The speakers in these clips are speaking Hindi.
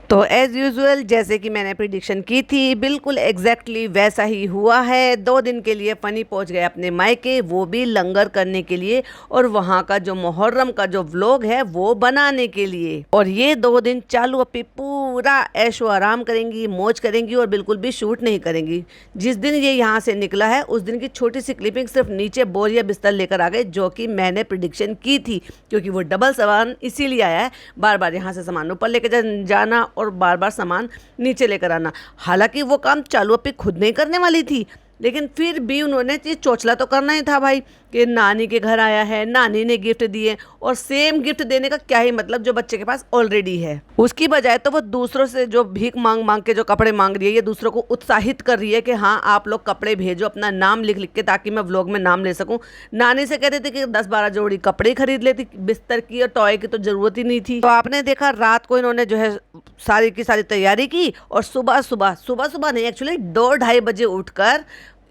तो एज़ यूजुअल जैसे कि मैंने प्रिडिक्शन की थी बिल्कुल एग्जैक्टली वैसा ही हुआ है। 2 दिन के लिए फ़नी पहुंच गए अपने मायके, वो भी लंगर करने के लिए और वहाँ का जो मुहर्रम का जो व्लॉग है वो बनाने के लिए। और ये 2 दिन चालू अपनी पूरा ऐशो आराम करेंगी, मौज करेंगी और बिल्कुल भी शूट नहीं करेंगी। जिस दिन ये यहाँ से निकला है उस दिन की छोटी सी क्लिपिंग सिर्फ नीचे बोरिया बिस्तर लेकर आ गए, जो कि मैंने प्रिडिक्शन की थी, क्योंकि वो डबल सामान इसीलिए आया है, बार बार यहाँ से सामान ऊपर लेकर जाना और बार बार सामान नीचे लेकर आना। हालांकि वो काम चालू अपनी खुद नहीं करने वाली थी, लेकिन फिर भी उन्होंने ये चौचला तो करना ही था भाई, कि नानी के घर आया है, नानी ने गिफ्ट दिए, और सेम गिफ्ट देने का क्या ही मतलब जो बच्चे के पास ऑलरेडी है। उसकी बजाय तो वो दूसरों से जो भीख मांग मांग के जो कपड़े मांग रही है, ये दूसरों को उत्साहित कर रही है कि हाँ आप लोग कपड़े भेजो, अपना नाम लिख लिख के, ताकि मैं व्लॉग में नाम ले सकूं। नानी से कहते थे कि 10-12 जोड़ी कपड़े खरीद लेती, बिस्तर की और टॉय की तो जरूरत ही नहीं थी। तो आपने देखा रात को इन्होंने जो है सारी की सारी तैयारी की, और सुबह सुबह नहीं, एक्चुअली 2-2:30 बजे उठकर,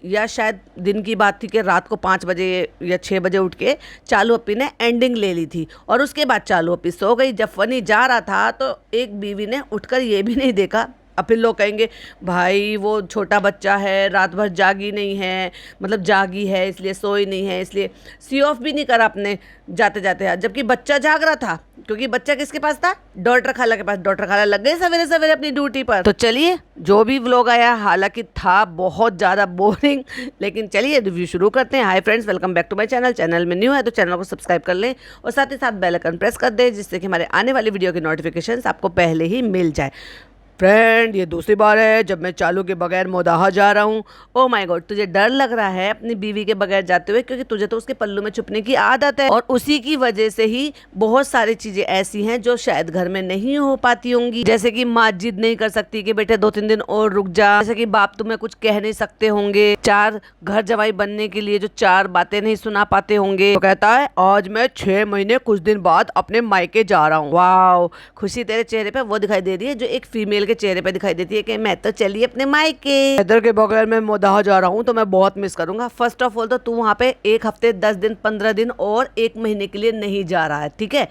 या शायद दिन की बात थी कि रात को 5 बजे या 6 बजे उठ के चालू अप्पी ने एंडिंग ले ली थी। और उसके बाद चालू अप्पी सो गई। जब फनी जा रहा था तो एक बीवी ने उठकर ये भी नहीं देखा, अब फिर लोग कहेंगे भाई वो छोटा बच्चा है, रात भर जागी नहीं है, मतलब जागी है इसलिए सोई नहीं है, इसलिए सी ऑफ भी नहीं करा अपने जाते जाते, जबकि बच्चा जाग रहा था। क्योंकि बच्चा किसके पास था? डॉक्टर खाला के पास। डॉक्टर खाला लग गए सवेरे सवेरे अपनी ड्यूटी पर। तो चलिए जो भी व्लॉग आया, हालांकि था बहुत ज़्यादा बोरिंग, लेकिन चलिए रिव्यू शुरू करते हैं। Hi friends, welcome back to my channel. Channel में न्यू है तो चैनल को सब्सक्राइब कर लें और साथ ही साथ बेल आइकन प्रेस कर दें, जिससे कि हमारे आने वाली वीडियो की नोटिफिकेशन आपको पहले ही मिल जाए। फ्रेंड, ये दूसरी बार है जब मैं चालू के बगैर मोदाहा जा रहा हूँ। ओ माय गॉड, तुझे डर लग रहा है अपनी बीवी के बगैर जाते हुए, क्योंकि तुझे तो उसके पल्लू में छुपने की आदत है, और उसी की वजह से ही बहुत सारी चीजें ऐसी हैं जो शायद घर में नहीं हो पाती होंगी। जैसे कि माँ जिद नहीं कर सकती कि बेटे 2-3 दिन और रुक जा, जैसे कि बाप तुम्हें कुछ कह नहीं सकते होंगे, 4 घर जवाई बनने के लिए जो 4 बातें नहीं सुना पाते होंगे। तो कहता है आज मैं 6 महीने कुछ दिन बाद अपने मायके जा रहा हूँ। वाह, खुशी तेरे चेहरे पे वो दिखाई दे रही है जो एक फीमेल के चेहरे पे दिखाई देती है कि मैं तो चली अपने मायके। इधर के बगैर मैं मोदाहा जा रहा हूँ तो मैं बहुत मिस करूंगा। फर्स्ट ऑफ ऑल तो तू वहाँ पे 1 हफ्ते 10 दिन 15 दिन और 1 महीने के लिए नहीं जा रहा है, ठीक है?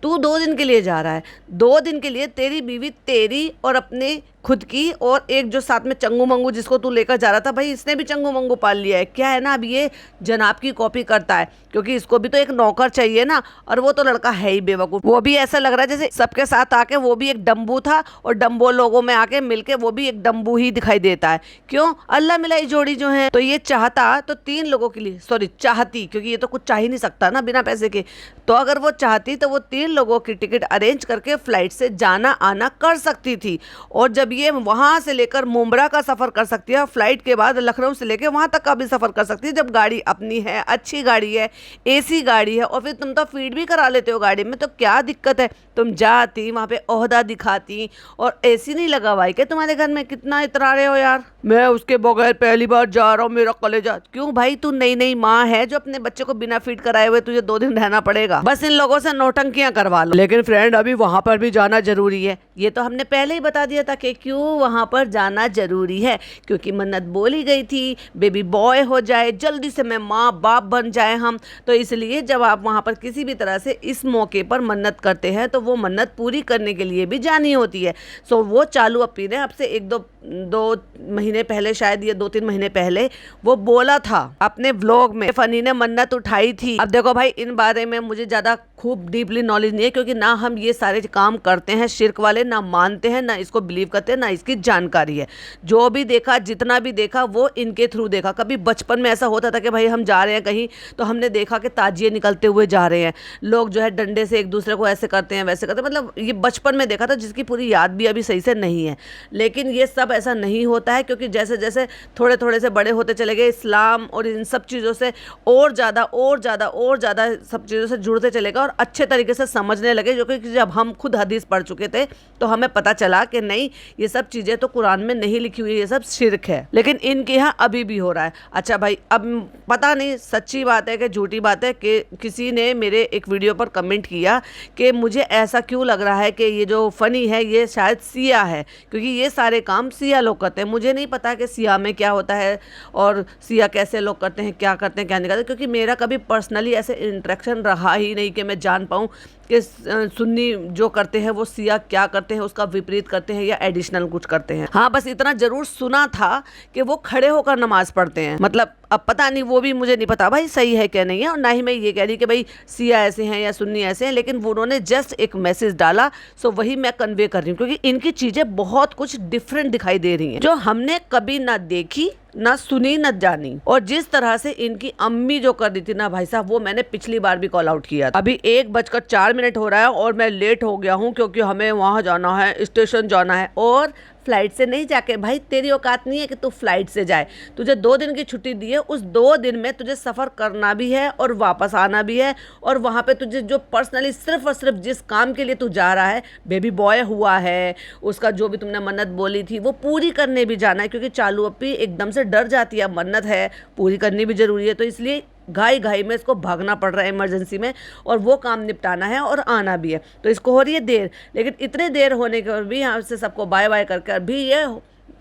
तू 2 दिन के लिए जा रहा है। 2 दिन के लिए तेरी बीवी तेरी और अपने खुद की, और एक जो साथ में चंगू मंगू जिसको तू लेकर जा रहा था, भाई इसने भी चंगू मंगू पाल लिया है। क्या है ना, अब ये जनाब की कॉपी करता है, क्योंकि इसको भी तो एक नौकर चाहिए ना, और वो तो लड़का है ही बेवकूफ़। वो भी ऐसा लग रहा है जैसे सबके साथ आके वो भी एक डम्बू था, और डम्बो लोगों में आके मिलके वो भी एक डम्बू ही दिखाई देता है। क्यों? अल्लाह मिलाई जोड़ी जो है। तो ये चाहता तो 3 लोगों के लिए, सॉरी चाहती, क्योंकि ये तो कुछ चाह ही नहीं सकता ना बिना पैसे के। तो अगर वो चाहती तो वो 3 लोगों की टिकट अरेंज करके फ्लाइट से जाना आना कर सकती थी। और जब ये वहां से लेकर मुंब्रा का सफर कर सकती है, फ्लाइट के बाद लखनऊ से लेकर वहां तक का भी सफर कर सकती है, जब गाड़ी अपनी है, अच्छी गाड़ी है, एसी गाड़ी है, और फिर तुम तो फीड भी करा लेते हो गाड़ी में, तो क्या दिक्कत है? तुम जाती वहां पे ओहदा दिखाती, और एसी नहीं लगा हुआ है क्या तुम्हारे घर में? कितना इतरा रहे हो यार। मैं उसके बगैर पहली बार जा रहा हूँ, मेरा कलेजा। क्यों भाई, तू नई नई माँ है जो अपने बच्चे को बिना फीड कराए हुए तुझे 2 दिन रहना पड़ेगा? बस इन लोगों से नौटंकियां करवा लो। लेकिन फ्रेंड, अभी वहां पर भी जाना जरूरी है। ये तो हमने पहले ही बता दिया था कि क्यों वहां पर जाना जरूरी है, क्योंकि मन्नत बोली गई थी बेबी बॉय हो जाए, जल्दी से मैं माँ बाप बन जाए हम। तो इसलिए जब आप वहां पर किसी भी तरह से इस मौके पर मन्नत करते हैं तो वो मन्नत पूरी करने के लिए भी जानी होती है। सो वो चालू अप्पी ने अब से 1-2 महीने पहले, शायद ये 2-3 महीने पहले वो बोला था अपने व्लॉग में, फनी ने मन्नत उठाई थी। अब देखो भाई, इन बारे में मुझे ज्यादा खूब डीपली नॉलेज नहीं है, क्योंकि ना हम ये सारे काम करते हैं शिर्क वाले, ना मानते हैं, ना इसको बिलीव करते हैं, ना इसकी जानकारी है। जो भी देखा, जितना भी देखा, वो इनके थ्रू देखा। कभी बचपन में ऐसा होता था कि भाई हम जा रहे हैं कहीं, तो हमने देखा कि ताजिए निकलते हुए जा रहे हैं, लोग जो है डंडे से एक दूसरे को ऐसे करते हैं वैसे करते हैं, मतलब ये बचपन में देखा था, जिसकी पूरी याद भी अभी सही से नहीं है। लेकिन ये सब ऐसा नहीं होता है, क्योंकि जैसे जैसे थोड़े थोड़े से बड़े होते चले गए, इस्लाम और इन सब चीज़ों से और ज़्यादा सब चीज़ों से जुड़ते चलेगा और अच्छे तरीके से समझने लगे। जो कि जब हम खुद हदीस पढ़ चुके थे तो हमें पता चला कि नहीं, ये सब चीज़ें तो कुरान में नहीं लिखी हुई, ये सब शिर्क है। लेकिन इनके यहाँ अभी भी हो रहा है। अच्छा भाई, अब पता नहीं सच्ची बात है कि झूठी बात है, कि किसी ने मेरे एक वीडियो पर कमेंट किया कि मुझे ऐसा क्यों लग रहा है कि ये जो फनी है ये शायद सिया है, क्योंकि ये सारे काम सिया लोग करते हैं। मुझे नहीं पता कि सिया में क्या होता है और सिया कैसे लोग करते हैं, क्या करते हैं, क्या नहीं करते, क्योंकि मेरा कभी पर्सनली ऐसे इंटरेक्शन रहा ही नहीं कि मैं जान पाऊँ कि सुन्नी जो करते हैं वो सिया क्या करते हैं, उसका विपरीत करते हैं या एडिशनल कुछ करते हैं। हाँ, बस इतना जरूर सुना था कि वो खड़े होकर नमाज पढ़ते हैं। मतलब अब पता नहीं, वो भी मुझे नहीं पता भाई सही है क्या नहीं है, और ना ही मैं ये कह रही कि भाई सिया ऐसे हैं या सुन्नी ऐसे हैं, लेकिन वो उन्होंने जस्ट एक मैसेज डाला, सो वही मैं कन्वे कर रही हूँ, क्योंकि इनकी चीज़ें बहुत कुछ डिफरेंट दिखाई दे रही हैं जो हमने कभी ना देखी, ना सुनी, ना जानी। और जिस तरह से इनकी अम्मी जो कर दी थी ना भाई साहब, वो मैंने पिछली बार भी कॉल आउट किया था। अभी 1:04 हो रहा है और मैं लेट हो गया हूँ, क्योंकि हमें वहाँ जाना है, स्टेशन जाना है, और फ्लाइट से नहीं जाके, भाई तेरी औकात नहीं है कि तू फ्लाइट से जाए। तुझे 2 दिन की छुट्टी दी है, उस 2 दिन में तुझे सफ़र करना भी है और वापस आना भी है, और वहाँ पे तुझे जो पर्सनली सिर्फ और सिर्फ जिस काम के लिए तू जा रहा है, बेबी बॉय हुआ है, उसका जो भी तुमने मन्नत बोली थी वो पूरी करने भी जाना है, क्योंकि चालू अपी एकदम से डर जाती है, मन्नत है पूरी करनी भी ज़रूरी है, तो इसलिए घाई घाई में इसको भागना पड़ रहा है इमरजेंसी में, और वो काम निपटाना है और आना भी है, तो इसको हो रही है देर। लेकिन इतने देर होने के बाद भी यहाँ से सबको बाय बाय करके भी ये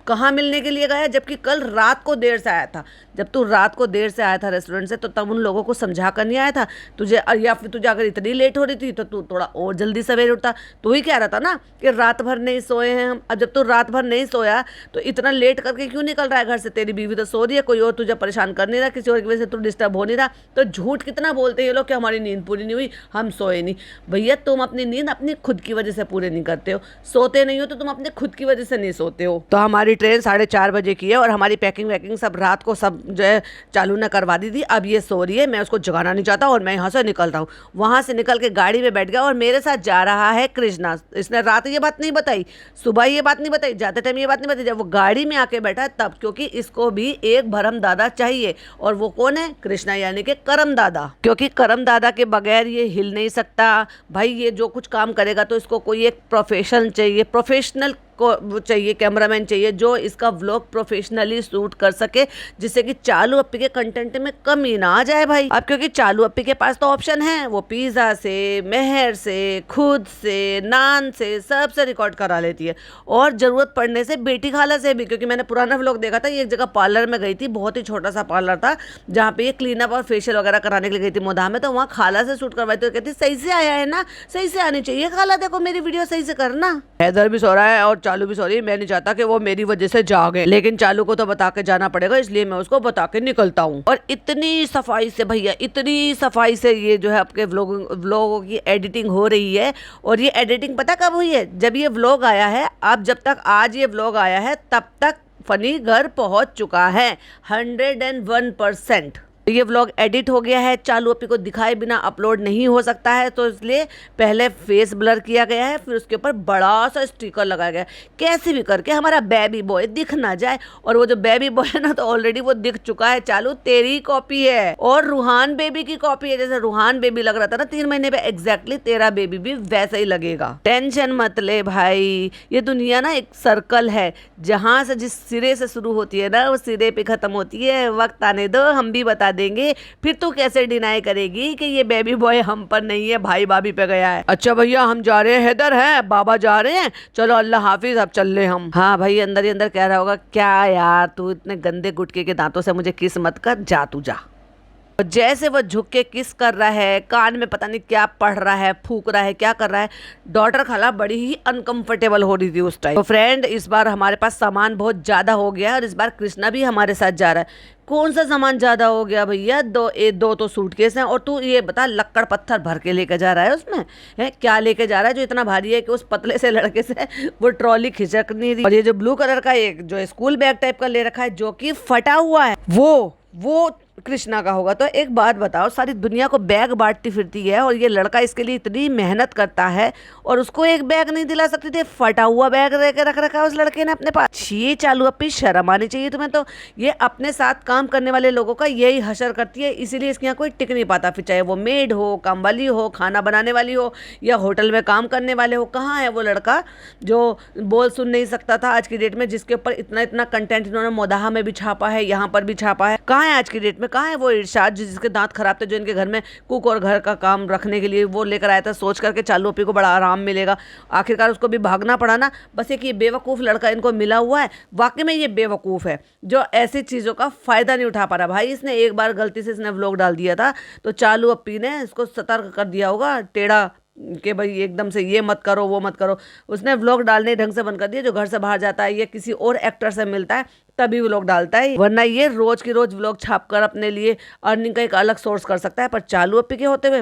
कहाँ मिलने के लिए गया, जबकि कल रात को देर से आया था। जब तू रात को देर से आया था रेस्टोरेंट से, तो तब उन लोगों को समझा कर नहीं आया था तुझे, या फिर तुझे अगर इतनी लेट हो रही थी तो तू थोड़ा और जल्दी सवेरे उठता। तू ही कह रहा था ना कि रात भर नहीं सोए हैं हम। अब जब तू रात भर नहीं सोया तो इतना लेट करके क्यों निकल रहा है घर से? तेरी बीवी तो सो रही है, कोई और तुझे परेशान कर नहीं रहा, किसी और की वजह से तू डिस्टर्ब हो नहीं रहा। तो झूठ कितना बोलते हैं ये लोग कि हमारी नींद पूरी नहीं हुई, हम सोए नहीं। भैया तुम अपनी नींद अपनी खुद की वजह से पूरे नहीं करते हो, सोते नहीं हो तो तुम अपने खुद की वजह से नहीं सोते हो। तो हमारी ट्रेन 4:30 बजे की है और हमारी पैकिंग वैकिंग सब रात को सब जो है चालू ने करवा दी थी। अब ये सो रही है, मैं उसको जगाना नहीं चाहता और मैं यहाँ से निकल रहा हूँ। वहाँ से निकल के गाड़ी में बैठ गया और मेरे साथ जा रहा है कृष्णा। इसने रात ये बात नहीं बताई, सुबह ये बात नहीं बताई, जाते टाइम ये बात नहीं बताई, जब वो गाड़ी में आके बैठा तब, क्योंकि इसको भी एक भरम दादा चाहिए। और वो कौन है? कृष्णा, यानी कि करम दादा। क्योंकि करम दादा के बगैर ये हिल नहीं सकता भाई। ये जो कुछ काम करेगा तो इसको कोई एक प्रोफेशन चाहिए, प्रोफेशनल को चाहिए, कैमरामैन चाहिए जो इसका व्लॉग प्रोफेशनली शूट कर सके, जिससे कि चालू अप्पी के कंटेंट में कमी ना आ जाए भाई। अब क्योंकि चालू अप्पी के पास तो ऑप्शन है, वो पिज़्ज़ा से, मेहर से, खुद से, नान से, सबसे रिकॉर्ड करा लेती है, और ज़रूरत पड़ने से बेटी खाला से भी। क्योंकि मैंने पुराना व्लॉग देखा था, ये एक जगह पार्लर में गई थी, बहुत ही छोटा सा पार्लर था जहाँ पे ये क्लीनअप और फेशियल वगैरह कराने के लिए गई थी मोदा में, तो वहाँ खाला से शूट करवाई। तो कहती सही से आया है ना, सही से आनी चाहिए खाला, देखो मेरी वीडियो सही से करना। हैदर भी सो रहा है और चालू भी सॉरी, मैं नहीं चाहता कि वो मेरी वजह से जागे, लेकिन चालू को तो बता के जाना पड़ेगा, इसलिए मैं उसको बता के निकलता हूँ। और इतनी सफाई से भैया, इतनी सफाई से ये जो है आपके व्लॉगों की एडिटिंग हो रही है। और ये एडिटिंग पता कब हुई है? जब ये व्लॉग आया है। अब जब तक आज ये व्लॉग आया है तब तक फनी घर पहुंच चुका है 101%। ये व्लॉग एडिट हो गया है, चालू अप्पी को दिखाए बिना अपलोड नहीं हो सकता है, तो इसलिए पहले फेस ब्लर किया गया है, फिर उसके ऊपर बड़ा सा स्टिकर लगाया गया है, कैसे भी करके हमारा बेबी बॉय दिख ना जाए। और वो जो बेबी बॉय है ना, तो ऑलरेडी वो दिख चुका है। चालू तेरी कॉपी है और रूहान बेबी की कॉपी है। जैसे रूहान बेबी लग रहा था ना 3 महीने पे, एग्जैक्टली तेरा बेबी भी वैसा ही लगेगा। टेंशन मत ले भाई, ये दुनिया ना एक सर्कल है, जहाँ से जिस सिरे से शुरू होती है ना, वो सिरे पे खत्म होती है। वक्त आने दो, हम भी बता देंगे। फिर तू कैसे डिनाई करेगी कि ये बेबी बॉय हम पर नहीं है, भाई भाभी पे गया है। अच्छा भैया हम जा रहे हैं, हैदर है, बाबा जा रहे हैं, चलो अल्लाह हाफिज, अब चल ले हम। हाँ भाई अंदर ही अंदर कह रहा होगा क्या यार तू इतने गंदे गुटके के दांतों से मुझे किस मत कर, जा तू जा। और जैसे वो झुक के किस कर रहा है, कान में पता नहीं क्या पढ़ रहा है, फूक रहा है, क्या कर रहा है, डॉटर खाला बड़ी ही अनकंफर्टेबल हो रही थी उस टाइम। तो फ्रेंड इस बार हमारे पास सामान बहुत ज़्यादा हो गया है और इस बार कृष्णा भी हमारे साथ जा रहा है। कौन सा सामान ज़्यादा हो गया भैया? दो तो सूटकेस हैं, और तू ये बता लक्कड़ पत्थर भर के लेके जा रहा है उसमें है, क्या लेके जा रहा है जो इतना भारी है कि उस पतले से लड़के से वो ट्रॉली खिसक नहीं रही। और ये जो ब्लू कलर का एक जो स्कूल बैग टाइप का ले रखा है जो कि फटा हुआ है, वो कृष्णा का होगा। तो एक बात बताओ, सारी दुनिया को बैग बांटती फिरती है और ये लड़का इसके लिए इतनी मेहनत करता है और उसको एक बैग नहीं दिला सकती थी? फटा हुआ बैग लेके रख रखा है उस लड़के ने अपने पास। छी चालू अप्पी, शर्म आनी चाहिए तुम्हें। तो ये अपने साथ काम करने वाले लोगों का यही हशर करती है, इसीलिए इसके यहाँ कोई टिक नहीं पाता। फिर चाहे वो मेड हो, काम वाली हो, खाना बनाने वाली हो, या होटल में काम करने वाले हो। कहाँ है वो लड़का जो बोल सुन नहीं सकता था आज की डेट में, जिसके ऊपर इतना इतना कंटेंट इन्होंने मोदाहा में भी छापा है, यहाँ पर भी छापा है? कहाँ है आज की डेट में? कहाँ है वो इरशाद जिसके दांत खराब थे, जो इनके घर में कुक और घर का काम रखने के लिए वो लेकर आया था, सोच करके चालू अपी को बड़ा आराम मिलेगा। आखिरकार उसको भी भागना पड़ा ना। बस एक ये बेवकूफ़ लड़का इनको मिला हुआ है, वाकई में ये बेवकूफ़ है जो ऐसी चीज़ों का फ़ायदा नहीं उठा पा रहा। भाई इसने एक बार गलती से इसने व्लॉग डाल दिया था तो चालू अपी ने इसको सतर्क कर दिया होगा टेढ़ा कि भाई एकदम से ये मत करो वो मत करो। उसने व्लॉग डालने ढंग से बंद कर दिया। जो घर से बाहर जाता है या किसी और एक्टर से मिलता है तभी व्लॉग डालता है, वरना ये रोज की रोज व्लॉग छाप कर अपने लिए अर्निंग का एक अलग सोर्स कर सकता है। पर चालू अपी के होते हुए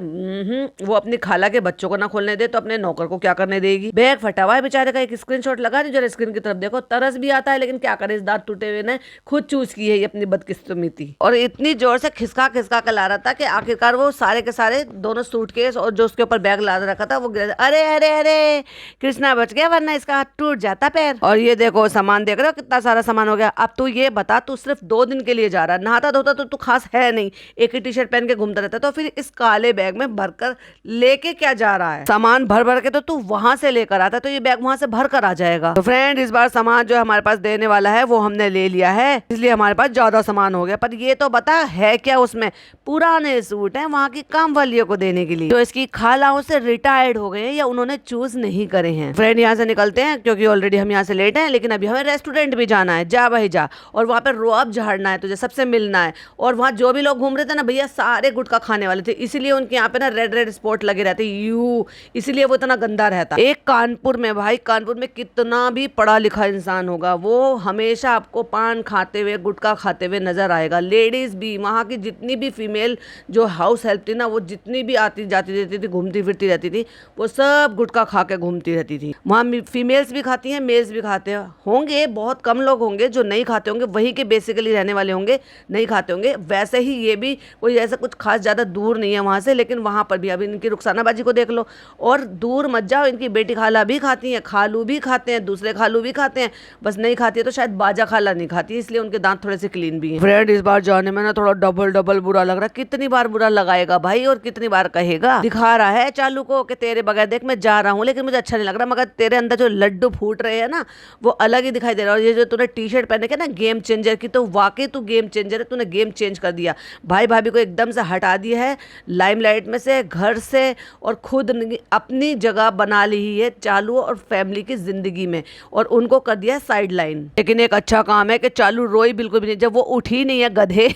वो अपनी खाला के बच्चों को ना खोलने दे तो अपने नौकर को क्या करने देगी। बैग फटा हुआ है बेचारे का, एक स्क्रीनशॉट लगा दी जरा स्क्रीन की तरफ देखो। तरस भी आता है लेकिन क्या करे, इस दांत टूटे हुए ने खुद चूज की है ये अपनी बदकिस्मती। और इतनी जोर से खिसका खिसका के ला रहा था कि आखिरकार वो सारे के सारे दोनों सूटकेस और जो उसके ऊपर बैग लाद रखा था वो गिरा। अरे अरे अरे कृष्णा बच गया, वरना इसका हाथ टूट जाता पैर। और ये देखो सामान देख रहे हो कितना सारा सामान हो गया। अब तू ये बता, तू सिर्फ 2 दिन के लिए जा रहा है, नहाता धोता तो तू खास है नहीं, एक ही टी शर्ट पहन के घूमता रहता है, तो फिर इस काले बैग में भरकर लेके क्या जा रहा है? सामान भर भर के तो तू वहां से लेकर आता है, तो ये बैग वहां से भर कर आ जाएगा। तो फ्रेंड इस बार सामान जो हमारे पास देने वाला है वो हमने ले लिया है, इसलिए हमारे पास ज्यादा सामान हो गया। पर ये तो बता है क्या उसमें? पुराने सूट है वहाँ की काम वालियों को देने के लिए, जो इसकी खालाओं से रिटायर्ड हो गए हैं या उन्होंने चूज नहीं करे हैं। फ्रेंड यहाँ से निकलते हैं क्योंकि ऑलरेडी हम यहाँ से लेट हैं, लेकिन अभी हमें रेस्टोरेंट भी जाना है। जा भाई जा, और वहाँ पे रोअब झाड़ना है तुझे, सबसे मिलना है। और वहाँ जो भी लोग घूम रहे थे ना भैया सारे गुटखा खाने वाले थे, इसीलिए उनके यहाँ पे ना रेड रेड स्पॉट लगे रहते यू, इसीलिए वो इतना गंदा रहता। एक कानपुर में भाई, कानपुर में कितना भी पढ़ा लिखा इंसान होगा वो हमेशा आपको पान खाते हुए गुटखा खाते हुए नजर आएगा। लेडीज भी, वहाँ की जितनी भी फीमेल जो हाउस हेल्प थी ना, वो जितनी भी आती जाती रहती थी, घूमती फिरती रहती थी, वो सब गुटखा खा के घूमती रहती थी। वहाँ फीमेल्स भी खाती हैं, मेल्स भी खाते होंगे, बहुत कम लोग होंगे जो नहीं खाते होंगे, वहीं के बेसिकली रहने वाले होंगे, नहीं खाते होंगे। वैसे ही ये भी कोई ऐसा कुछ खास ज़्यादा दूर नहीं है वहाँ से, लेकिन वहाँ पर भी अभी इनकी रुखसाना बाजी को देख लो। और दूर मत जाओ, इनकी बेटी खाला भी खाती हैं, खालू भी खाते हैं, दूसरे खालू भी खाते हैं, बस नहीं खाती है तो शायद बाजा खाला नहीं खाती, इसलिए उनके दांत थोड़े से क्लीन भी हैं। फ्रेंड इस बार जाने में ना थोड़ा डबल डबल बुरा लग रहा है। कितनी बार बुरा लगाएगा भाई और कितनी बार कहेगा? दिखा रहा है चालू को कि तेरे बगैर देख मैं जा रहा हूँ, लेकिन मुझे अच्छा नहीं लग रहा, मगर तेरे अंदर जो लड्डू फूट रहे हैं ना वो अलग ही दिखाई दे रहा है। और ये जो तूने टी शर्ट पहने के ना गेम चेंजर की, तो वाकई तू गेम चेंजर है, तूने गेम चेंज कर दिया। भाई भाभी को एकदम से हटा दिया है लाइमलाइट में से, घर से, और खुद अपनी जगह बना ली है चालू और फैमिली की जिंदगी में, और उनको कर दिया साइड लाइन। लेकिन एक अच्छा काम है कि चालू रोई बिल्कुल भी नहीं, जब वो उठी नहीं है गधे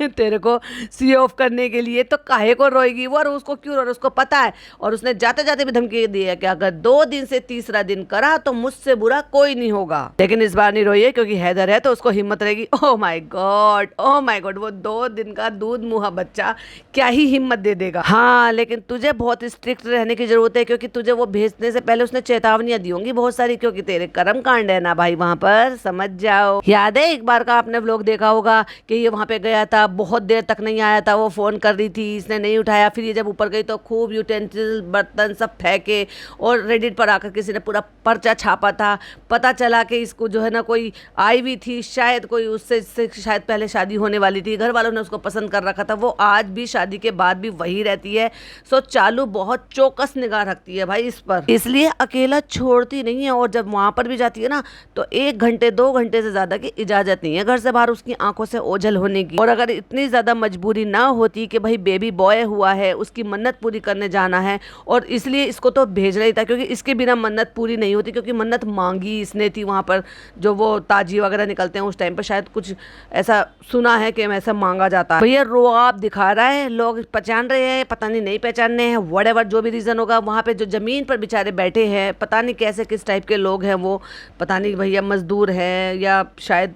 तेरे को सी ऑफ करने के लिए, तो काहे को रोएगी वो? और उसको क्यों? और उसको पता है, और उसने जाते जाते भी धमकी दी है कि अगर 2 दिन से तीसरा दिन करा तो मुझसे बुरा कोई नहीं होगा। लेकिन इस बार नहीं रोई है क्योंकि हैदर है तो उसको हिम्मत रहेगी। Oh my God, oh my God, वो 2 दिन का दूध मुहा बच्चा क्या ही हिम्मत दे देगा। हाँ लेकिन तुझे बहुत स्ट्रिक्ट रहने की जरूरत है, क्योंकि तुझे वो भेजने से पहले उसने चेतावनियां दी होंगी बहुत सारी, क्योंकि तेरे कर्म कांड है ना भाई वहां पर, समझ जाओ। याद है एक बार का आपने व्लॉग देखा होगा कि ये वहां पे गया था, बहुत देर तक नहीं आया था, वो फोन कर रही थी, इसने नहीं उठाया, फिर ये जब ऊपर गई तो खूब यूटेंसिल बर्तन सब फेंके, और रेडिट पर आकर किसी ने पूरा पर्चा छापा था। पता चला कि इसको जो है ना कोई आई हुई थी, शायद कोई उससे शायद पहले शादी होने वाली थी, घर वालों ने उसको पसंद कर रखा था, वो आज भी शादी के बाद भी वही रहती है। सो चालू बहुत चौकस निगाह रखती है भाई इस पर, इसलिए अकेला छोड़ती नहीं है। और जब वहां पर भी जाती है ना तो 1 घंटे 2 घंटे से ज्यादा की इजाजत नहीं है घर से बाहर उसकी आंखों से ओझल होने की। और अगर इतनी ज्यादा मजबूरी ना होती कि भाई बेबी बॉय हुआ है, उसकी मन्नत पूरी करने जाना है, और इसलिए इसको तो भेजना ही था, क्योंकि इसके बिना मन्नत पूरी नहीं होती, क्योंकि मन्नत मांगी इसने थी वहां पर, जो वो ताजी वगैरह निकलते हैं उस टाइम पर शायद कुछ ऐसा सुना है कि ऐसा मांगा जाता है। भैया रोआब दिखा रहा है, लोग पहचान रहे हैं, पता नहीं पहचानने हैं, व्हाटएवर जो भी रीजन होगा। वहां पे जो जमीन पर बेचारे बैठे हैं, पता नहीं कैसे किस टाइप के लोग हैं वो, पता नहीं भैया मजदूर हैं या शायद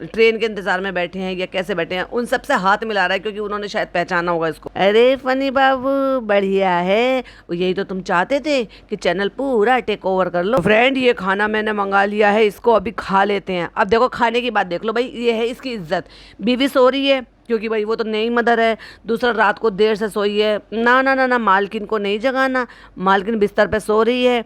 ट्रेन के इंतजार में बैठे हैं या कैसे बैठे हैं, उन सबसे हाथ मिला रहा है क्योंकि उन्होंने शायद पहचाना होगा इसको। अरे फनी बाबू बढ़िया है, यही तो तुम चाहते थे कि चैनल पूरा टेक ओवर कर लो। फ्रेंड ये खाना मैंने मंगा लिया है, इसको अभी खा लेते हैं। अब देखो खाने की बात देख लो भाई, ये है इसकी इज्जत। बीवी सो रही है क्योंकि भाई वो तो नई मदर है, दूसरा रात को देर से सोई है, ना ना ना ना मालकिन को नहीं जगाना, मालकिन बिस्तर पे सो रही है।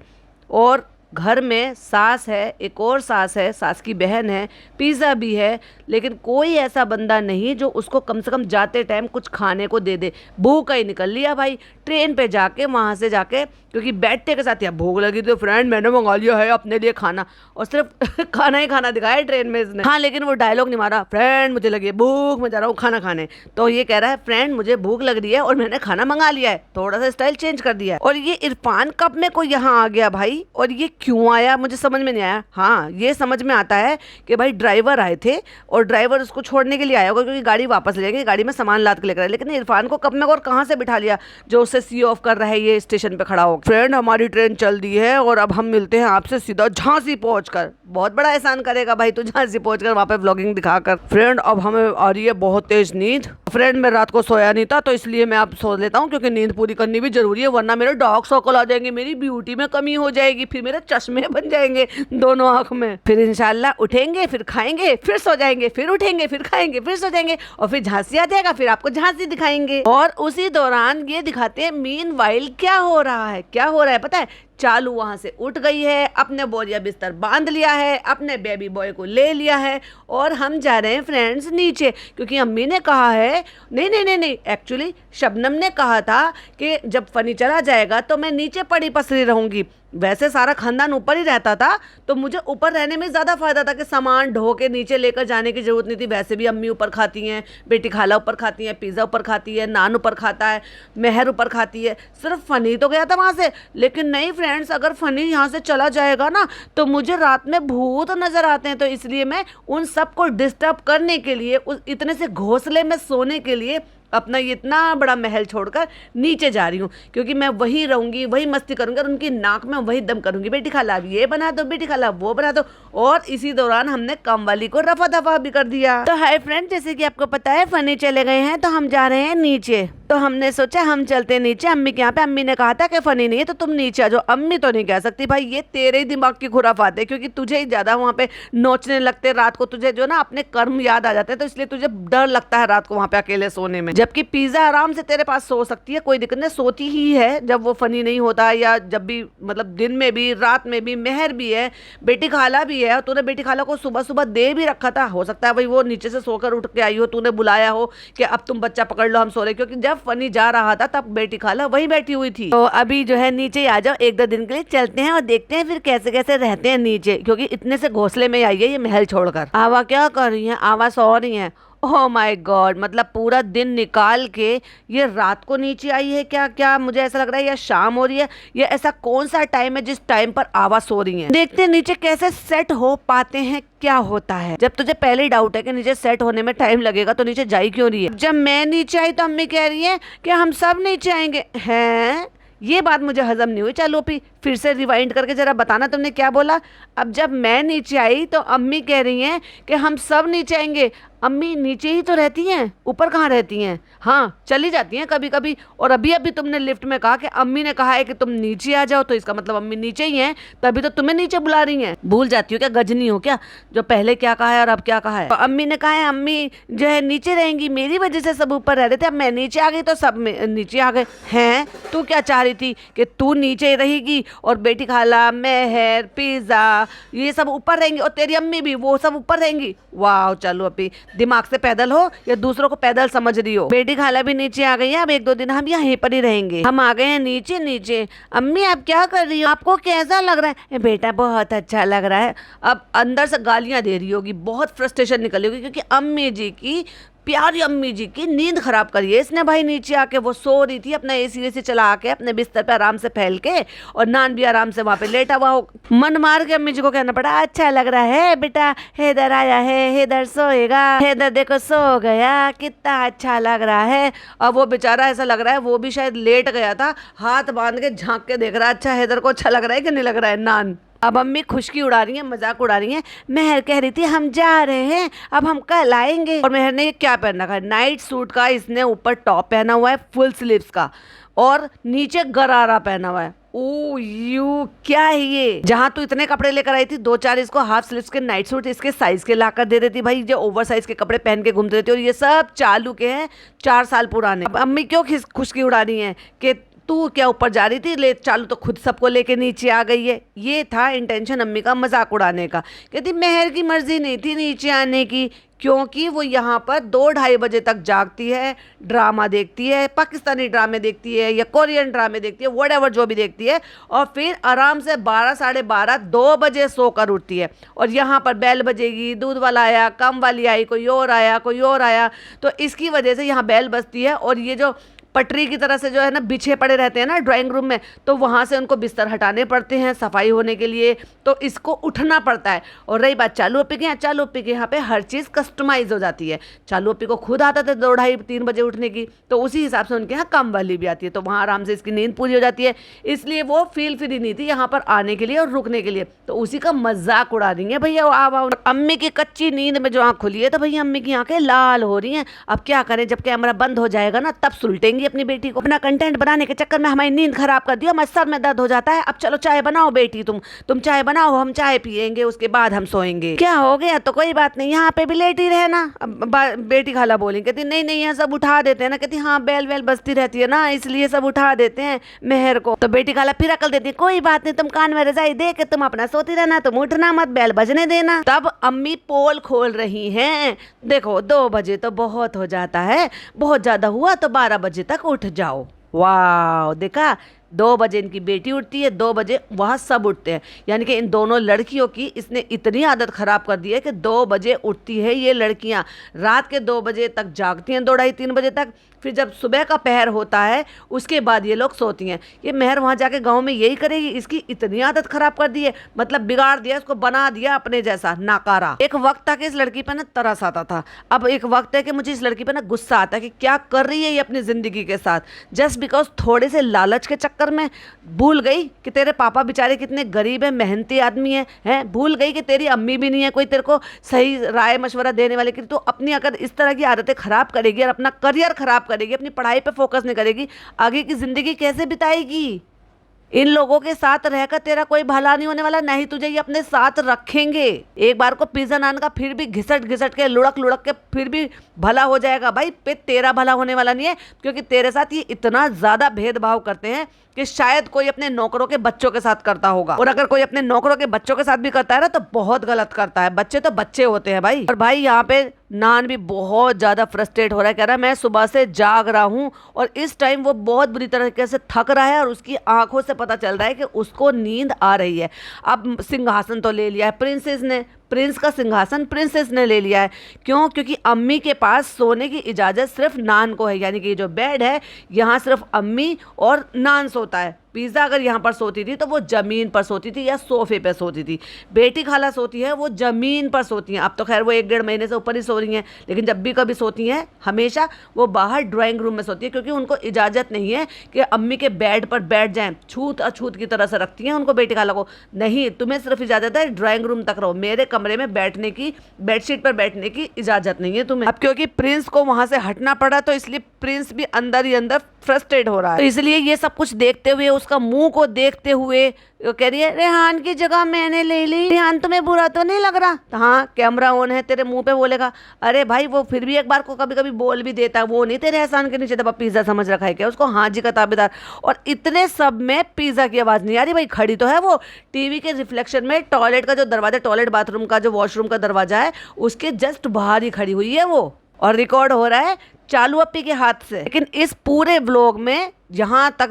और घर में सास है, एक और सास है, सास की बहन है, पिज़्ज़ा भी है, लेकिन कोई ऐसा बंदा नहीं जो उसको कम से कम जाते टाइम कुछ खाने को दे दे। भूखा ही निकल लिया भाई, ट्रेन पे जाके वहाँ से जाके क्योंकि बैठते के साथ यहाँ भूख लगी तो फ्रेंड मैंने मंगा लिया है अपने लिए खाना, और सिर्फ खाना ही खाना दिखाया है ट्रेन में इसने। हाँ लेकिन वो डायलॉग नहीं मारा, फ्रेंड मुझे लगी है भूख, मैं जा रहा हूँ खाना खाने। तो ये कह रहा है फ्रेंड मुझे भूख लग रही है और मैंने खाना मंगा लिया है, थोड़ा सा स्टाइल चेंज कर दिया है। और ये इरफान कब में कोई यहाँ आ गया भाई, और ये क्यों आया मुझे समझ में नहीं आया। हाँ ये समझ में आता है कि भाई ड्राइवर आए थे और ड्राइवर उसको छोड़ने के लिए आया होगा, क्योंकि गाड़ी वापस ले जाएंगे, गाड़ी में सामान लाद के लेकर आए। लेकिन इरफान को कब में और कहाँ से बिठा लिया जो उसे सी ऑफ कर रहा है ये स्टेशन पे खड़ा हो। फ्रेंड हमारी ट्रेन चल दी है और अब हम मिलते हैं आपसे सीधा झांसी पहुंचकर। बहुत बड़ा एहसान करेगा भाई तू झांसी पहुंचकर वहां पे व्लॉगिंग दिखाकर। फ्रेंड अब हमें आ रही है बहुत तेज नींद। फ्रेंड मैं रात को सोया नहीं था तो इसलिए मैं अब सो लेता हूँ, क्योंकि नींद पूरी करनी भी जरूरी है, वरना मेरे डार्क सर्कल आ जाएंगे, मेरी ब्यूटी में कमी हो जाएगी, फिर मेरे चश्मे बन जाएंगे दोनों आंख में। फिर इंशाल्लाह उठेंगे, फिर खाएंगे, फिर सो जाएंगे, फिर उठेंगे, फिर खाएंगे, फिर सो जाएंगे, और फिर झांसी आ जाएगा, फिर आपको झांसी दिखाएंगे। और उसी दौरान ये दिखाते हैं मीनवाइल क्या हो रहा है। क्या हो रहा है पता है, चालू वहां से उठ गई है, अपने बोरिया बिस्तर बांध लिया है, अपने बेबी बॉय को ले लिया है, और हम जा रहे हैं फ्रेंड्स नीचे, क्योंकि अम्मी ने कहा है, नहीं एक्चुअली शबनम ने कहा था कि जब फनी चला जाएगा तो मैं नीचे पड़ी पसरी रहूंगी। वैसे सारा खानदान ऊपर ही रहता था तो मुझे ऊपर रहने में ज़्यादा फायदा था कि सामान ढो के नीचे लेकर जाने की जरूरत नहीं थी। वैसे भी अम्मी ऊपर खाती हैं, बेटी खाला ऊपर खाती है, पिज़्ज़ा ऊपर खाती है, नान ऊपर खाता है, मेहर ऊपर खाती है, सिर्फ फनी तो गया था वहाँ से। लेकिन नहीं फ्रेंड्स, अगर फनी यहाँ से चला जाएगा ना तो मुझे रात में भूत नज़र आते हैं, तो इसलिए मैं उन सबको डिस्टर्ब करने के लिए, उस इतने से घोंसले में सोने के लिए अपना ये इतना बड़ा महल छोड़कर नीचे जा रही हूँ, क्योंकि मैं वही रहूंगी, वही मस्ती करूंगी और उनकी नाक में वही दम करूंगी, बेटी खाला अब ये बना दो, बेटी खाला वो बना दो। और इसी दौरान हमने कम वाली को रफा दफा भी कर दिया। तो हाय फ्रेंड, जैसे कि आपको पता है फनी चले गए हैं तो हम जा रहे हैं नीचे। तो हमने सोचा हम चलते नीचे अम्मी के यहाँ पे। अम्मी ने कहा था कि फनी नहीं है तो तुम नीचे आ जाओ। अम्मी तो नहीं कह सकती भाई, ये तेरे ही दिमाग की खुराफात है, क्योंकि तुझे ही ज्यादा वहाँ पे नोचने लगते रात को, तुझे जो ना अपने कर्म याद आ जाते हैं, तो इसलिए तुझे डर लगता है रात को वहाँ पे अकेले सोने में। जबकि पिज्जा आराम से तेरे पास सो सकती है, कोई दिक्कत नहीं, सोती ही है जब वो फनी नहीं होता, या जब भी मतलब दिन में भी रात में भी। मेहर भी है, बेटी खाला भी है, और तूने बेटी खाला को सुबह सुबह दे भी रखा था। हो सकता है भाई वो नीचे से सोकर उठ के आई हो, तूने बुलाया हो कि अब तुम बच्चा पकड़ लो हम सो रहे, क्योंकि जब फनी जा रहा था तब बेटी खाला वही बैठी हुई थी। तो अभी जो है नीचे आ जाओ, 1-2 दिन के लिए चलते हैं और देखते हैं फिर कैसे कैसे रहते हैं नीचे, क्योंकि इतने से घोंसले में आई है ये महल छोड़कर। आवा क्या कर रही है, आवा सो रही है। ओह माय गॉड, मतलब पूरा दिन निकाल के ये रात को नीचे आई है क्या? क्या मुझे ऐसा लग रहा है या शाम हो रही है, या ऐसा कौन सा टाइम है जिस टाइम पर आवाज हो रही है। देखते हैं नीचे कैसे सेट हो पाते हैं, क्या होता है। जब तुझे पहले ही डाउट है कि नीचे सेट होने में टाइम लगेगा तो नीचे जाई क्यों रही है। जब मैं नीचे आई तो अम्मी कह रही है कि हम सब नीचे आएंगे। हैं, ये बात मुझे हजम नहीं हुई। चलो फिर से रिवाइंड करके जरा बताना तुमने क्या बोला। अब जब मैं नीचे आई तो अम्मी कह रही हैं कि हम सब नीचे आएंगे। अम्मी नीचे ही तो रहती हैं, ऊपर कहाँ रहती हैं? हाँ चली जाती हैं कभी कभी। और अभी अभी तुमने लिफ्ट में कहा कि अम्मी ने कहा है कि तुम नीचे आ जाओ, तो इसका मतलब अम्मी नीचे ही हैं, तभी तो तुम्हें नीचे बुला रही हैं। भूल जाती हो क्या, गजनी हो क्या, जो पहले क्या कहा है और अब क्या कहा है। तो अम्मी ने कहा है अम्मी जो है नीचे रहेंगी, मेरी वजह से सब ऊपर रह रहे थे, अब मैं नीचे आ गई तो सब नीचे आ गए। हैं, तू क्या चाह रही थी कि तू नीचे रहेगी और बेटी खाला, मेहर, पिज्जा ये सब ऊपर रहेंगी, और तेरी अम्मी भी वो सब ऊपर रहेंगी। वाह, चलो अभी दिमाग से पैदल हो या दूसरों को पैदल समझ रही हो। बेटी खाला भी नीचे आ गई है, अब 1-2 दिन हम यहीं पर ही रहेंगे। हम आ गए हैं नीचे। नीचे अम्मी आप क्या कर रही हो, आपको कैसा लग रहा है? बेटा बहुत अच्छा लग रहा है। अब अंदर से गालियां दे रही होगी, बहुत फ्रस्ट्रेशन निकली होगी, क्योंकि अम्मी जी की, प्यारी अम्मी जी की नींद खराब करी है इसने भाई। नीचे आके वो सो रही थी अपना एसी वेसी चला के अपने बिस्तर पे आराम से फैल के, और नान भी आराम से वहाँ पे लेटा हुआ हो। मन मार के अम्मी जी को कहना पड़ा अच्छा लग रहा है बेटा, हैदर आया है, हैदर सोएगा, हैदर देखो सो गया, कितना अच्छा लग रहा है। अब वो बेचारा ऐसा लग रहा है वो भी शायद लेट गया था, हाथ बांध के झांक के देख रहा है अच्छा हैदर को अच्छा लग रहा है कि नहीं लग रहा है नान। अब अम्मी खुशकी उड़ा रही है, मजाक उड़ा रही है। मेहर कह रही थी हम जा रहे हैं, अब हम कल आएंगे। और मेहर ने ये क्या पहन रखा है, नाइट सूट का इसने ऊपर टॉप पहना हुआ है फुल स्लीव्स का, और नीचे गरारा पहना हुआ है। ओ यू, क्या है ये? जहाँ तू इतने कपड़े लेकर आई थी, 2-4 इसको हाफ स्लीव्स के नाइट सूट इसके साइज के लाकर दे देती भाई, जो ओवर साइज के कपड़े पहन के घूमते रहती, और ये सब चालू के हैं 4 साल पुराने। अब अम्मी क्यों खुशकी उड़ा रही है कि तू क्या ऊपर जा रही थी, ले चालू तो खुद सबको लेके नीचे आ गई है। ये था इंटेंशन अम्मी का मजाक उड़ाने का। कहती मेहर की मर्जी नहीं थी नीचे आने की, क्योंकि वो यहाँ पर 2-2:30 बजे तक जागती है, ड्रामा देखती है, पाकिस्तानी ड्रामे देखती है या कोरियन ड्रामे देखती है, व्हाटएवर जो भी देखती है, और फिर आराम से 12, साढ़े 12, 2 बजे सोकर उठती है। और यहाँ पर बेल बजेगी, दूध वाला आया, कम वाली आई, कोई और आया, कोई और आया, तो इसकी वजह से यहाँ बेल बजती है। और ये जो पटरी की तरह से जो है ना बिछे पड़े रहते हैं ना ड्राइंग रूम में, तो वहाँ से उनको बिस्तर हटाने पड़ते हैं सफाई होने के लिए, तो इसको उठना पड़ता है। और रही बात चालू अप्पी की, चालू अप्पी के यहाँ पे हर चीज़ कस्टमाइज हो जाती है। चालू अप्पी को खुद आता था 2, 2:30, 3 बजे उठने की, तो उसी हिसाब से उनके यहाँ कम वाली भी आती है, तो वहाँ आराम से इसकी नींद पूरी हो जाती है। इसलिए वो फील फ्री नहीं थी यहाँ पर आने के लिए और रुकने के लिए, तो उसी का मजाक उड़ा रही है भैया। आओ अम्मी की कच्ची नींद में जो आँख खुली है, तो भैया अम्मी की आँखें लाल हो रही हैं। अब क्या करें, जब कैमरा बंद हो जाएगा ना तब सुलटेंगी अपनी बेटी को। अपना कंटेंट बनाने के चक्कर में हमारी नींद खराब कर दिया, हमारे सर में दर्द हो जाता है। अब चलो चाय बनाओ बेटी, तुम चाय बनाओ, हम चाय पियेंगे, उसके बाद हम सोएंगे। क्या हो गया, तो कोई बात नहीं, यहाँ पे भी लेटी रहे ना। अब बेटी खाला बोली, कहती नहीं नहीं यहाँ सब उठा देते हैं ना, कहती हाँ बेल वेल बजती रहती है ना, इसलिए सब उठा देते हैं मेहर को। तो बेटी खाला फिर अकल देती है, कोई बात नहीं, तुम कान में रजाई दे के तुम अपना सोती रहना, तुम उठना मत, बेल बजने देना। तब अम्मी पोल खोल रही हैं, देखो 2 बजे तो बहुत हो जाता है, बहुत ज्यादा हुआ तो 12 बजे तक उठ जाओ। वाह, देखा, 2 बजे इनकी बेटी उठती है, 2 बजे वहाँ सब उठते हैं। यानी कि इन दोनों लड़कियों की इसने इतनी आदत खराब कर दी है कि 2 बजे उठती है ये लड़कियाँ, रात के 2 बजे तक जागती हैं, 2, 2:30, 3 बजे तक। फिर जब सुबह का पहर होता है उसके बाद ये लोग सोती हैं। ये मेहर वहाँ जाके गांव में यही करेगी, इसकी इतनी आदत खराब कर दी है, मतलब बिगाड़ दिया, इसको बना दिया अपने जैसा नाकारा। एक वक्त था कि इस लड़की पे ना तरस आता था, अब एक वक्त है कि मुझे इस लड़की पे ना गुस्सा आता है कि क्या कर रही है ये अपनी जिंदगी के साथ, जस्ट बिकॉज थोड़े से लालच के चक्कर में भूल गई कि तेरे पापा बेचारे कितने गरीब है, मेहनती आदमी है, भूल गई कि तेरी अम्मी भी नहीं है कोई तेरे को सही राय मशवरा देने वाले की। तो अपनी अगर इस तरह की आदतें खराब करेगी और अपना करियर खराब करेगी, अपनी पढ़ाई पे फोकस नहीं करेगी, आगे की जिंदगी कैसे बिताएगी। इन लोगों के साथ रहकर तेरा कोई भला नहीं होने वाला, नहीं तुझे ये अपने साथ रखेंगे। एक बार को पिज़्ज़ा नान का फिर भी घिसट घिसट के लुढ़क लुढ़क के फिर भी भला हो जाएगा भाई, पे तेरा भला होने वाला नहीं है, क्योंकि तेरे साथ ये इतना ज़्यादा भेदभाव करते हैं कि शायद कोई अपने नौकरों के बच्चों के साथ करता होगा, और अगर कोई अपने नौकरों के बच्चों के साथ भी करता है ना तो बहुत गलत करता है। बच्चे तो बच्चे होते हैं भाई। और भाई यहाँ पे नान भी बहुत ज़्यादा फ्रस्ट्रेट हो रहा है, कह रहा है मैं सुबह से जाग रहा हूँ और इस टाइम वो बहुत बुरी तरीके से थक रहा है और उसकी आंखों से पता चल रहा है कि उसको नींद आ रही है। अब सिंहासन तो ले लिया है प्रिंसेस ने, प्रिंस का सिंहासन प्रिंसेस ने ले लिया है। क्यों? क्योंकि अम्मी के पास सोने की इजाज़त सिर्फ नान को है, यानी कि जो बेड है यहाँ सिर्फ अम्मी और नान सोता है। पिज़्ज़ा अगर यहाँ पर सोती थी तो वो ज़मीन पर सोती थी या सोफे पे सोती थी, बेटी खाला सोती है वो ज़मीन पर सोती हैं। अब तो खैर वो 1-1.5 महीने से ऊपर ही सो रही हैं, लेकिन जब भी कभी सोती हैं हमेशा वो बाहर ड्राइंग रूम में सोती है, क्योंकि उनको इजाज़त नहीं है कि अम्मी के बेड पर बैठ जाएँ। छूत अछूत की तरह से रखती हैं उनको बेटी खाला को, नहीं तुम्हें सिर्फ इजाज़त है ड्राइंग रूम तक रहो, मेरे कमरे में बैठने की, बेडशीट पर बैठने की इजाज़त नहीं है तुम्हें। अब क्योंकि प्रिंस को वहाँ से हटना पड़ा तो इसलिए प्रिंस भी अंदर ही अंदर फ्रस्ट्रेट हो रहा है। तो इसलिए ये सब कुछ देखते हुए, उसका मुंह को देखते हुए कह रही है रेहान की जगह मैंने ले ली, रेहान तुम्हें बुरा तो नहीं लग रहा? तो हाँ कैमरा ऑन है, तेरे मुंह पे बोलेगा। अरे भाई वो फिर भी एक बार को कभी कभी बोल भी देता है, वो नहीं तेरे एहसान के नीचे दबा पिज्जा समझ रखा है क्या उसको? हाँ जी का ताबेदार। और इतने सब में पिज्जा की आवाज़ नहीं आ रही भाई, खड़ी तो है वो टीवी के रिफ्लेक्शन में, टॉयलेट का जो दरवाजा, टॉयलेट बाथरूम का जो वॉशरूम का दरवाजा है उसके जस्ट बाहर ही खड़ी हुई है वो, और रिकॉर्ड हो रहा है चालू अप्पी के हाथ से। लेकिन इस पूरे व्लॉग में जहाँ तक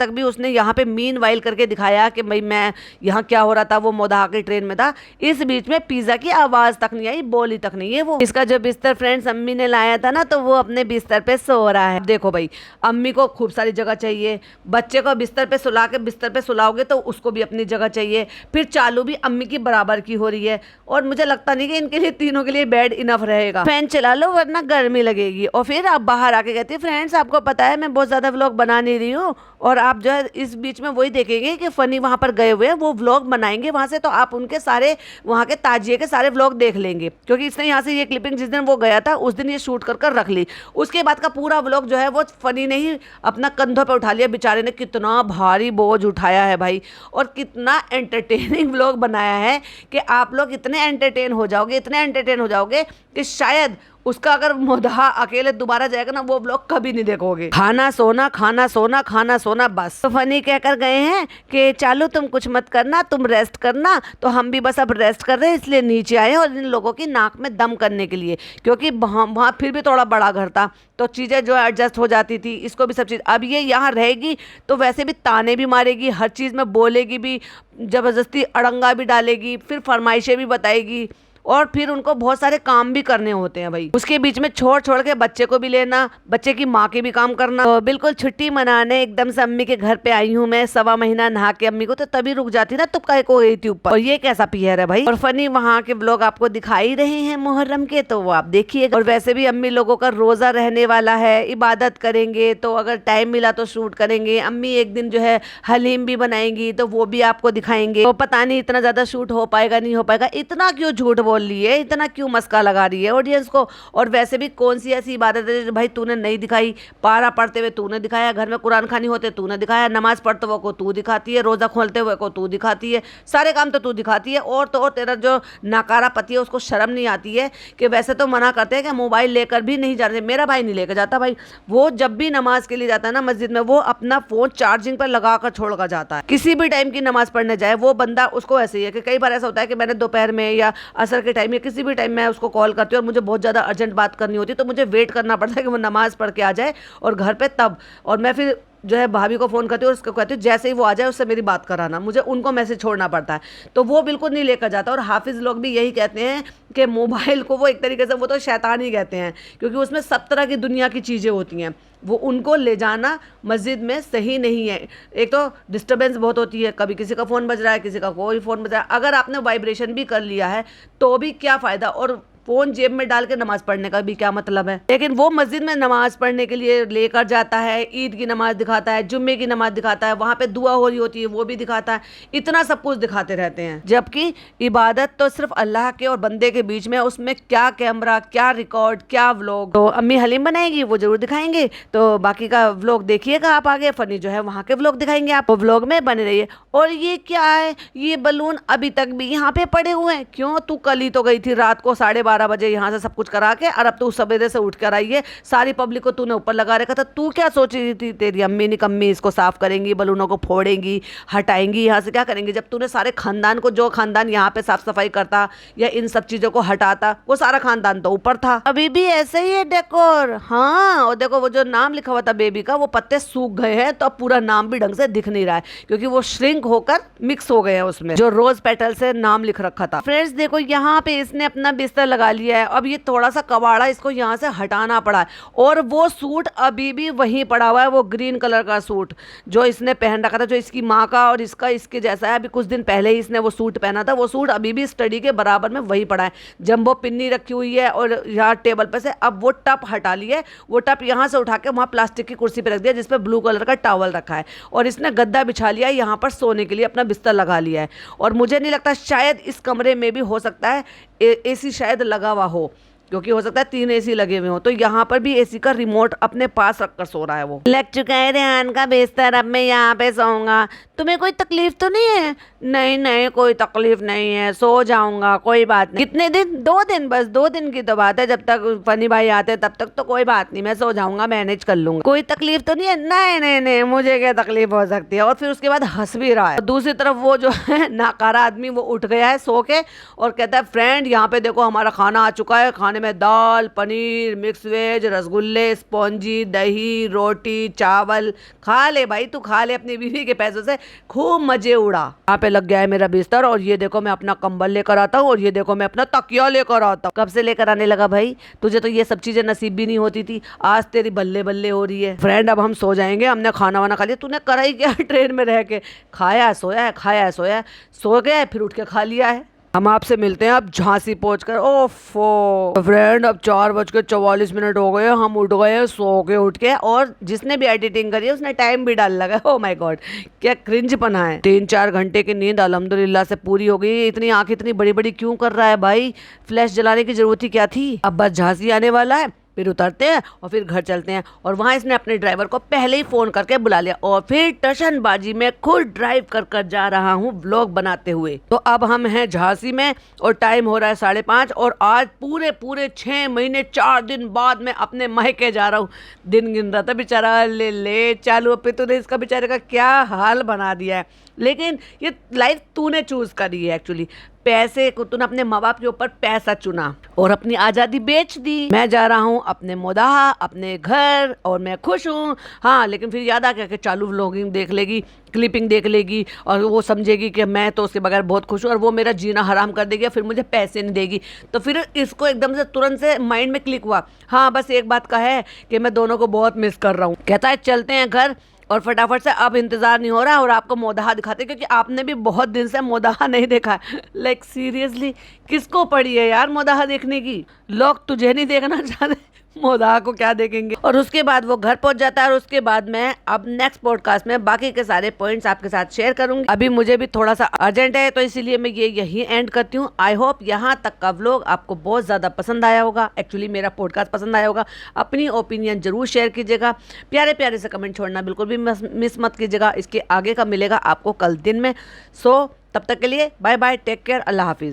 भी उसने यहाँ पे मीन वाइल करके दिखाया कि भाई मैं यहाँ क्या हो रहा था, वो मोदाहा की ट्रेन में था, इस बीच में पिज़्ज़ा की आवाज़ तक नहीं आई, बोली तक नहीं है वो। इसका जो बिस्तर फ्रेंड्स अम्मी ने लाया था ना, तो वो अपने बिस्तर पे सो रहा है। देखो भाई अम्मी को खूब सारी जगह चाहिए, बच्चे को बिस्तर पे सुला के बिस्तर पे सुलाओगे तो उसको भी अपनी जगह चाहिए, फिर चालू भी अम्मी की बराबर की हो रही है, और मुझे लगता नहीं कि इनके लिए तीनों के लिए बेड इनफ रहेगा। फैन चला लो वरना गर्मी लगेगी। और फिर आप बाहर आके कहती है फ्रेंड्स आपको पता है मैं बहुत ज़्यादा व्लॉग बना नहीं रही हूँ, और आप जो है इस बीच में वही देखेंगे कि फनी वहाँ पर गए हुए हैं, वो व्लॉग बनाएंगे वहाँ से, तो आप उनके सारे वहाँ के ताजिए के सारे व्लॉग देख लेंगे, क्योंकि इसने यहाँ से ये क्लिपिंग जिस दिन वो गया था उस दिन ये शूट कर रख ली। उसके बाद का पूरा व्लॉग जो है वो फनी ने ही अपना कंधों पर उठा लिया, बेचारे ने कितना भारी बोझ उठाया है भाई, और कितना एंटरटेनिंग व्लॉग बनाया है कि आप लोग इतने एंटरटेन हो जाओगे, इतने एंटरटेन हो जाओगे कि शायद उसका अगर मुद्दा अकेले दोबारा जाएगा ना, वो ब्लॉग कभी नहीं देखोगे। खाना सोना खाना सोना खाना सोना बस। तो फनी कहकर गए हैं कि चालू तुम कुछ मत करना, तुम रेस्ट करना। तो हम भी बस अब रेस्ट कर रहे हैं, इसलिए नीचे आए और इन लोगों की नाक में दम करने के लिए, क्योंकि वहाँ फिर भी थोड़ा बड़ा घर था तो चीज़ें जो एडजस्ट हो जाती थी। इसको भी सब चीज़, अब ये यहाँ रहेगी तो वैसे भी ताने भी मारेगी, हर चीज़ में बोलेगी भी, ज़बरदस्ती अड़ंगा भी डालेगी, फिर फरमाइशें भी बताएगी, और फिर उनको बहुत सारे काम भी करने होते हैं भाई। उसके बीच में छोड़ छोड़ के बच्चे को भी लेना, बच्चे की माँ के भी काम करना। तो बिल्कुल छुट्टी मनाने एकदम से अम्मी के घर पे आई हूँ मैं, 1.25 महीना नहा के अम्मी को, तो तभी रुक जाती ना, तुम काहे को गई थी ऊपर। और ये कैसा पियर है भाई। और फनी वहाँ के व्लॉग आपको दिखाई रहे हैं मुहर्रम के, तो वो आप देखिए। और वैसे भी अम्मी लोगों का रोजा रहने वाला है, इबादत करेंगे, तो अगर टाइम मिला तो शूट करेंगे। अम्मी एक दिन जो है हलीम भी बनाएंगी, तो वो भी आपको दिखाएंगे। तो पता नहीं इतना ज्यादा शूट हो पाएगा नहीं हो पाएगा, इतना क्यों झूठ बोल रही है, इतना क्यों मस्का लगा रही है ऑडियंस को। और वैसे भी कौन सी ऐसी इबादत है जो भाई तूने नहीं दिखाई। पारा पढ़ते हुए तूने दिखाया, घर में कुरान खानी होते तूने दिखाया, नमाज पढ़ते हुए को तू दिखाती है, रोजा खोलते हुए को तू दिखाती है, सारे काम तो तू दिखाती है। और तो और तेरा जो नाकारा पति है उसको शर्म नहीं आती है कि वैसे तो मना करते हैं कि मोबाइल लेकर भी नहीं जाते। मेरा भाई नहीं लेकर जाता भाई, वो जब भी नमाज के लिए जाता है ना मस्जिद में, वो अपना फोन चार्जिंग पर लगा कर छोड़ कर जाता है। किसी भी टाइम की नमाज पढ़ने जाए वो बंदा, उसको ऐसे ही है कि कई बार ऐसा होता है कि मैंने दोपहर में या असर के टाइम किसी भी टाइम मैं उसको कॉल करती हूँ और मुझे बहुत ज़्यादा अर्जेंट बात करनी होती है, तो मुझे वेट करना पड़ता है कि वो नमाज पढ़ के आ जाए और घर पे तब। और मैं फिर जो है भाभी को फ़ोन करती हूँ और उसको कहती हूँ जैसे ही वो आ जाए उससे मेरी बात कराना, मुझे उनको मैसेज छोड़ना पड़ता है। तो वो बिल्कुल नहीं लेकर जाता। और हाफिज़ लोग भी यही कहते हैं कि मोबाइल को वो एक तरीके से, वो तो शैतान ही कहते हैं, क्योंकि उसमें सब तरह की दुनिया की चीज़ें होती हैं, वो उनको ले जाना मस्जिद में सही नहीं है। एक तो डिस्टर्बेंस बहुत होती है, कभी किसी का फ़ोन बज रहा है, किसी का कोई फ़ोन बज रहा है, अगर आपने वाइब्रेशन भी कर लिया है तो भी क्या फ़ायदा। और फ़ोन जेब में डाल के नमाज पढ़ने का भी क्या मतलब है। लेकिन वो मस्जिद में नमाज पढ़ने के लिए लेकर जाता है, ईद की नमाज दिखाता है, जुम्मे की नमाज दिखाता है, वहाँ पे दुआ हो रही होती है वो भी दिखाता है, इतना सब कुछ दिखाते रहते हैं। जबकि इबादत तो सिर्फ अल्लाह के और बंदे के बीच में, उसमें क्या कैमरा, क्या रिकॉर्ड, क्या व्लॉग। तो अम्मी हलीम बनाएगी वो जरूर दिखाएंगे, तो बाकी का व्लॉग देखिएगा आप आगे। फनी जो है वहाँ के व्लॉग दिखाएंगे आप, व्लॉग में बने रहिए। और ये क्या है, ये बलून अभी तक भी यहाँ पे पड़े हुए हैं, क्यों? तू कल ही तो गई थी रात को 12:30 बजे यहाँ से सब कुछ करा के, और अब तू सवेरे से उठ कर आई है, सारी पब्लिक को तूने ऊपर लगा रखा था। तू क्या सोच रही थी तेरी अम्मी निकम्मी इसको साफ करेंगी, बलूनों को फोड़ेंगी, हटाएंगी, यहाँ से क्या करेंगी, जब तूने सारे खानदान को, जो खानदान यहाँ पे साफ सफाई करता या इन सब चीजों को हटाता, वो सारा खानदान तो ऊपर था। अभी भी ऐसे ही है डेकोर। हाँ, और देखो वो जो नाम लिखा हुआ था बेबी का, वो पत्ते सूख गए हैं, तो अब पूरा नाम भी ढंग से दिख नहीं रहा है, क्योंकि वो श्रिंक होकर मिक्स हो गए हैं उसमें, जो रोज पेटल से नाम लिख रखा था। फ्रेंड्स देखो यहाँ पे इसने अपना बिस्तर लगा लिया है, अब ये थोड़ा सा कबाड़ा इसको यहाँ से हटाना पड़ा है, और वो सूट अभी भी वहीं पड़ा हुआ है, वो ग्रीन कलर का सूट जो इसने पहन रखा था, जो इसकी माँ का और इसका इसके जैसा है। अभी कुछ दिन पहले ही इसने वो सूट पहना था, वो सूट अभी भी स्टडी के बराबर में वही पड़ा है। जंबो पिन्नी रखी हुई है और यहाँ टेबल पर से अब वो टप हटा लिया है, वो टप यहाँ से उठा के वहाँ प्लास्टिक की कुर्सी पर रख दिया, जिसपे ब्लू कलर का टॉवल रखा है, और इसने गद्दा बिछा लिया है, यहाँ पर सोने के लिए अपना बिस्तर लगा लिया है। और मुझे नहीं लगता, शायद इस कमरे में भी हो सकता है एसी शायद लगा हुआ हो, क्योंकि हो सकता है 3 एसी लगे हुए हो, तो यहाँ पर भी एसी का रिमोट अपने पास रखकर सो रहा है। वो लग चुका है रेहान का बिस्तर, अब मैं यहाँ पे सोऊंगा, तुम्हें कोई तकलीफ तो नहीं है? नहीं नहीं कोई तकलीफ नहीं है, सो जाऊंगा, कोई बात नहीं। कितने दिन? 2 दिन, बस 2 दिन की तो बात है, जब तक फनी भाई आते तब तक तो कोई बात नहीं, मैं सो जाऊंगा, मैनेज कर लूंगा, कोई तकलीफ तो नहीं है? नहीं नहीं नहीं, मुझे क्या तकलीफ हो सकती है। और फिर उसके बाद हंस भी रहा है। दूसरी तरफ वो जो है नाकारा आदमी, वो उठ गया है सो के और कहता है फ्रेंड यहाँ पे देखो हमारा खाना आ चुका है, खाने में दाल, पनीर, मिक्स वेज, रसगुल्ले, स्पॉन्जी, दही, रोटी, चावल, खा ले भाई, तू खा ले, अपनी बीवी के पैसों से खूब मजे उड़ा। यहाँ पे लग गया है मेरा बिस्तर, और ये देखो मैं अपना कंबल लेकर आता हूँ, और ये देखो मैं अपना तकिया लेकर आता हूँ। कब से लेकर आने लगा भाई? तुझे तो ये सब चीजें नसीब भी नहीं होती थी, आज तेरी बल्ले बल्ले हो रही है। फ्रेंड अब हम सो जाएंगे, हमने खाना वाना खा लिया। तूने करा ही क्या ट्रेन में रह के? खाया सोया है, खाया है सोया है, सो गया है फिर उठ के खा लिया है। हम आपसे मिलते हैं अब झांसी पहुंचकर। ओफो फ्रेंड, अब 4:44 हो गए, हम उठ गए सो के उठ के, और जिसने भी एडिटिंग करी है उसने टाइम भी डाल लगा। ओ माय गॉड, क्या क्रिंज पना है। 3-4 घंटे की नींद अल्हम्दुलिल्लाह से पूरी हो गई। इतनी आंख इतनी बड़ी बड़ी क्यों कर रहा है भाई? फ्लैश जलाने की जरूरत ही क्या थी? अब बस झांसी आने वाला है, फिर उतरते हैं और फिर घर चलते हैं। और वहाँ इसने अपने ड्राइवर को पहले ही फ़ोन करके बुला लिया और फिर टशनबाजी में खुद ड्राइव कर जा रहा हूँ व्लॉग बनाते हुए। तो अब हम हैं झांसी में और टाइम हो रहा है 5:30 और आज पूरे 6 महीने 4 दिन बाद मैं अपने मायके जा रहा हूँ। दिन गिन रहा था बेचारा, ले चालू पे तूने इसका बेचारे का क्या हाल बना दिया है। लेकिन ये लाइफ तूने चूज करी है एक्चुअली। पैसे को तूने अपने माँ बाप के ऊपर पैसा चुना और अपनी आज़ादी बेच दी। मैं जा रहा हूँ अपने मोदाहा, अपने घर और मैं खुश हूँ। हाँ, लेकिन फिर याद आ गया कि चालू व्लॉगिंग देख लेगी, क्लिपिंग देख लेगी और वो समझेगी कि मैं तो उसके बगैर बहुत खुश हूँ और वो मेरा जीना हराम कर देगी, फिर मुझे पैसे नहीं देगी। तो फिर इसको एकदम से तुरंत से माइंड में क्लिक हुआ, हाँ बस एक बात का है कि मैं दोनों को बहुत मिस कर रहा हूँ। कहता है चलते हैं घर और फटाफट से, अब इंतज़ार नहीं हो रहा और आपको मोदाहा दिखाते क्योंकि आपने भी बहुत दिन से मोदाहा नहीं देखा। लाइक सीरियसली किसको पड़ी है यार मोदाहा देखने की? लोग तुझे नहीं देखना चाहते, मोदाहा को क्या देखेंगे। और उसके बाद वो घर पहुंच जाता है और उसके बाद मैं अब नेक्स्ट पॉडकास्ट में बाकी के सारे पॉइंट्स आपके साथ शेयर करूंगी। अभी मुझे भी थोड़ा सा अर्जेंट है तो इसीलिए मैं ये यही एंड करती हूँ। आई होप यहाँ तक का व्लॉग आपको बहुत ज़्यादा पसंद आया होगा, एक्चुअली मेरा पॉडकास्ट पसंद आया होगा। अपनी ओपिनियन जरूर शेयर कीजिएगा, प्यारे से कमेंट छोड़ना बिल्कुल भी मिस मत कीजिएगा। इसके आगे का मिलेगा आपको कल दिन में। सो तब तक के लिए बाय बाय, टेक केयर, अल्लाह हाफिज़।